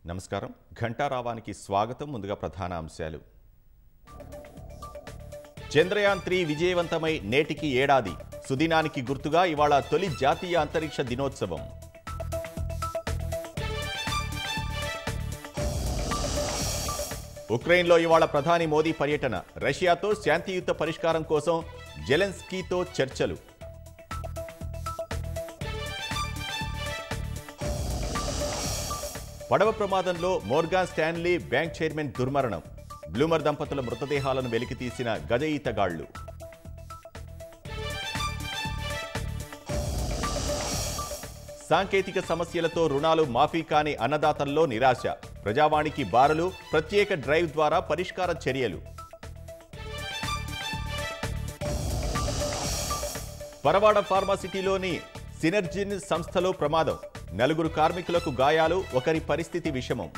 నమస్కారం ఘంటారావానికి స్వాగతం ముందుగా ప్రధాన అంశాలు చంద్రయాన్ 3 విజయవంతమై నేటికి ఏడాది సుదినానికి గుర్తుగా ఇవాళ తొలి జాతీయ అంతరిక్ష దినోత్సవం ఉక్రెయిన్లో ఇవాళ ప్రధాని మోదీ పర్యటన రష్యాతో శాంతియుత పరిష్కారం కోసం జెలెన్స్కీతో చర్చలు పడవ ప్రమాదంలో మోర్గాన్ స్టాన్లీ బ్యాంక్ చైర్మన్ దుర్మరణం బ్లూమర్ దంపతుల మృతదేహాలను వెలికితీసిన గజ ఈతగాళ్లు సాంకేతిక సమస్యలతో రుణాలు మాఫీ కాని అన్నదాతల్లో నిరాశ ప్రజావాణికి బారులు ప్రత్యేక డ్రైవ్ ద్వారా పరిష్కార చర్యలు పరవాడ ఫార్మాసిటీలోని సినర్జిన్ సంస్థలో ప్రమాదం నలుగురు కార్మికులకు గాయాలు ఒకరి పరిస్థితి విషమం